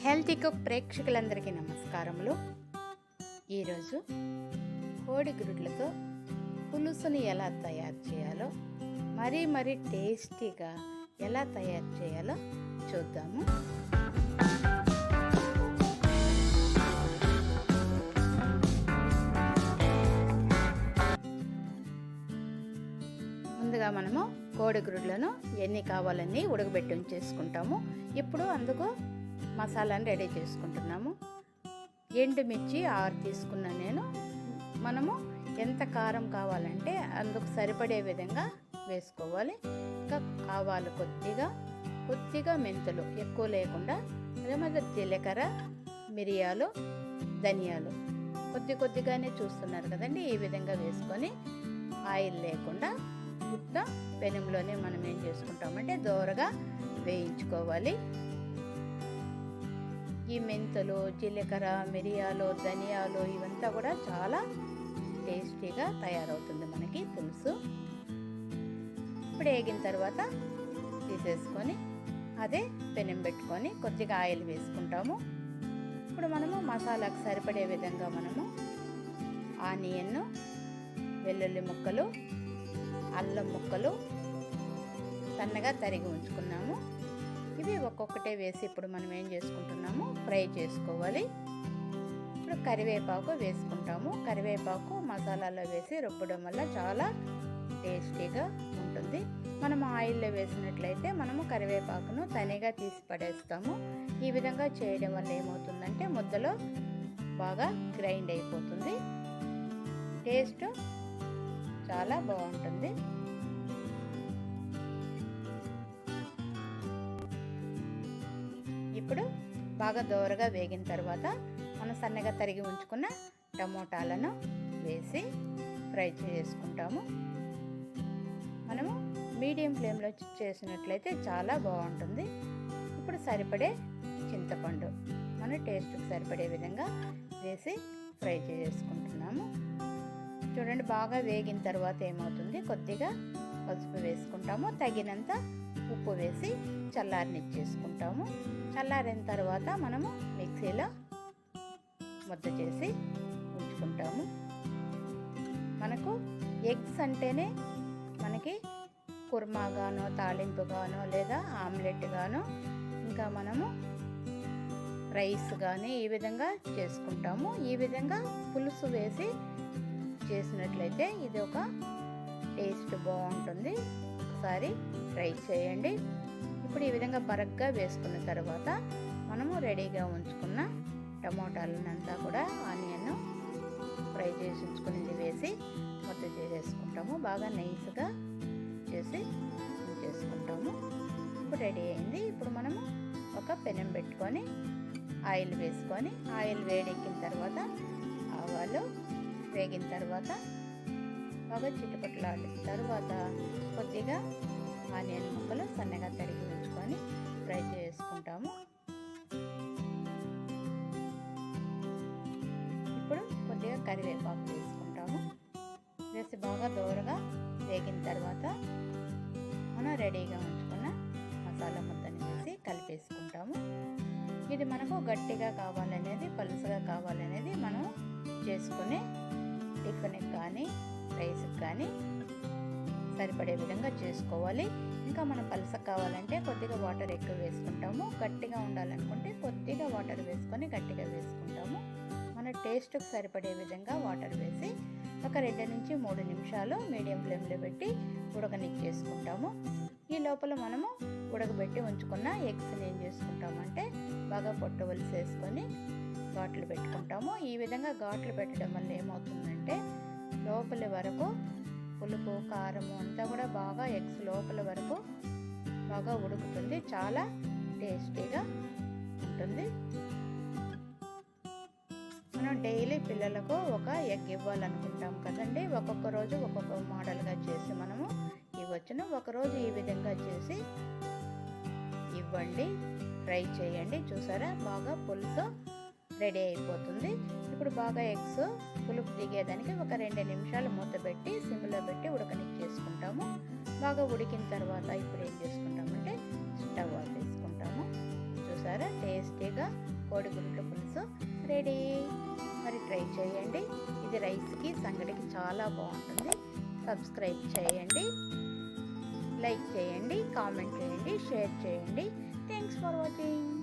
Healthy cook ప్రేక్షకులందరికీ నమస్కారములు. ఈరోజు కోడి గుడ్లతో పులుసుని ఎలా తయారు చేయాలో, మరీ టేస్టీగా ఎలా తయారు చేయాలో చూద్దాము. ముందుగా మనము కోడి గుడ్లను ఎన్ని కావాలన్నీ ఉడకబెట్టి ఉంచేసుకుంటాము. ఇప్పుడు అందుకు మసాలాను రెడీ చేసుకుంటున్నాము. ఎండుమిర్చి 6 తీసుకున్నాను నేను. మనము ఎంత కారం కావాలంటే అందుకు సరిపడే విధంగా వేసుకోవాలి. ఇంకా ఆవాలు కొద్దిగా మెంతులు ఎక్కువ లేకుండా, అదే మరి జీలకర్ర, మిరియాలు, ధనియాలు కొద్దిగానే చూస్తున్నారు కదండి. ఈ విధంగా వేసుకొని ఆయిల్ లేకుండా మొత్తం పెనంలోనే మనం ఏం చేసుకుంటామంటే దోరగా వేయించుకోవాలి. ఈ మెంతులు, జీలకర్ర, మిరియాలు, ధనియాలు ఇవంతా కూడా చాలా టేస్టీగా తయారవుతుంది మనకి పులుసు. ఇప్పుడు వేగిన తర్వాత తీసేసుకొని అదే పెనం పెట్టుకొని కొద్దిగా ఆయిల్ వేసుకుంటాము. ఇప్పుడు మనము మసాలాకు సరిపడే విధంగా మనము ఆనియన్, వెల్లుల్లి ముక్కలు, అల్లం ముక్కలు సన్నగా తరిగి ఉంచుకున్నాము. ఇవి ఒక్కొక్కటే వేసి ఇప్పుడు మనం ఏం చేసుకుంటున్నాము, ఫ్రై చేసుకోవాలి. ఇప్పుడు కరివేపాకు వేసుకుంటాము. కరివేపాకు మసాలాలో వేసి రుబ్బడం వల్ల చాలా టేస్టీగా ఉంటుంది. మనం ఆయిల్లో వేసినట్లయితే మనము కరివేపాకును తనిగా తీసి పడేస్తాము. ఈ విధంగా చేయడం వల్ల ఏమవుతుందంటే ముద్దలో బాగా గ్రైండ్ అయిపోతుంది. టేస్ట్ చాలా బాగుంటుంది. ఇప్పుడు బాగా దోరగా వేగిన తర్వాత మనం సన్నగా తరిగి ఉంచుకున్న టమోటాలను వేసి ఫ్రై చేసుకుంటాము. మనము మీడియం ఫ్లేమ్లో చేసినట్లయితే చాలా బాగుంటుంది. ఇప్పుడు సరిపడే చింతపండు మన టేస్ట్కి సరిపడే విధంగా వేసి ఫ్రై చేసుకుంటున్నాము. చూడండి, బాగా వేగిన తర్వాత ఏమవుతుంది, కొద్దిగా పసుపు వేసుకుంటాము, తగినంత ఉప్పు వేసి చల్లారనిచ్చేసుకుంటాము. చల్లారిన తర్వాత మనము మిక్సీలో ముద్ద చేసి ఉంచుకుంటాము. మనకు ఎగ్స్ అంటేనే మనకి కుర్మాగానో, తాలింపుగానో, లేదా ఆమ్లెట్ గానో, ఇంకా మనము రైస్ కానీ ఈ విధంగా చేసుకుంటాము. ఈ విధంగా పులుసు వేసి చేసినట్లయితే ఇది ఒక టేస్ట్ బాగుంటుంది. ఒకసారి ట్రై చేయండి. ఇప్పుడు ఈ విధంగా బరగ్గా వేసుకున్న తర్వాత మనము రెడీగా ఉంచుకున్న టమోటాలనంతా కూడా ఆనియన్ ఫ్రై చేసి ఉంచుకునేది వేసి ముద్ద చేసేసుకుంటాము. బాగా నైస్గా చేసి ఉంచేసుకుంటాము. ఇప్పుడు రెడీ అయింది. ఇప్పుడు మనము ఒక పెనం పెట్టుకొని ఆయిల్ వేసుకొని, ఆయిల్ వేడెక్కిన తర్వాత ఆవాలు వేగిన తర్వాత బాగా చిట్టుపట్లాడిన తర్వాత కొద్దిగా ఆనియన్ ముక్కలు సన్నగా తరిగి ఉంచుకొని ఫ్రై చేసుకుంటాము. ఇప్పుడు కొద్దిగా కరివేపాకు వేసుకుంటాము. వేసి బాగా దోరగా వేగిన తర్వాత మనం రెడీగా ఉంచుకున్న మసాలా ముద్దని వేసి కలిపేసుకుంటాము. ఇది మనకు గట్టిగా కావాలనేది, పలుసగా కావాలనేది మనం చేసుకునే టిఫిన్కి కానీ రైస్కి కానీ సరిపడే విధంగా చేసుకోవాలి. ఇంకా మనం పలుసగా కావాలంటే కొద్దిగా వాటర్ ఎక్కువ వేసుకుంటాము. గట్టిగా ఉండాలనుకుంటే కొద్దిగా వాటర్ వేసుకొని గట్టిగా వేసుకుంటాము. మన టేస్ట్కి సరిపడే విధంగా వాటర్ వేసి ఒక 2 నుంచి 3 నిమిషాలు మీడియం ఫ్లేమ్లో పెట్టి ఉడకనిచ్చేసుకుంటాము. ఈ లోపల మనము ఉడకబెట్టి ఉంచుకున్న ఎగ్స్ని ఏం చేసుకుంటామంటే బాగా పొట్టు వేసుకొని ఘాట్లు పెట్టుకుంటాము. ఈ విధంగా ఘాట్లు పెట్టడం వల్ల ఏమవుతుందంటే లోపల వరకు పులుపు, కారము అంతా కూడా బాగా ఎగ్స్ లోపల వరకు బాగా ఉడుకుతుంది. చాలా టేస్టీగా ఉంటుంది. మనం డైలీ పిల్లలకు ఒక ఎగ్ ఇవ్వాలనుకుంటాం కదండి. ఒక్కొక్క రోజు ఒక్కొక్క మోడల్గా చేసి మనము ఇవ్వచ్చును. ఒకరోజు ఈ విధంగా చేసి ఇవ్వండి, ట్రై చేయండి. చూసారా, బాగా పులుసు రెడీ అయిపోతుంది. ఇప్పుడు బాగా ఎగ్స్ పులుపు దిగేదానికి ఒక 2 నిమిషాలు మూత పెట్టి సిమ్లో పెట్టి ఉడకనిచ్చేసుకుంటాము. బాగా ఉడికిన తర్వాత ఇప్పుడు ఏం చేసుకుంటామంటే స్టవ్ ఆపేసుకుంటాము. చూసారా. చూసారా, టేస్టీగా కోడిగుడ్ల పులుసు రెడీ. మరి ట్రై చేయండి. ఇది రైస్కి సంగటికి చాలా బాగుంటుంది. సబ్స్క్రైబ్ చేయండి, లైక్ చేయండి, కామెంట్ చేయండి, షేర్ చేయండి. Thanks for watching.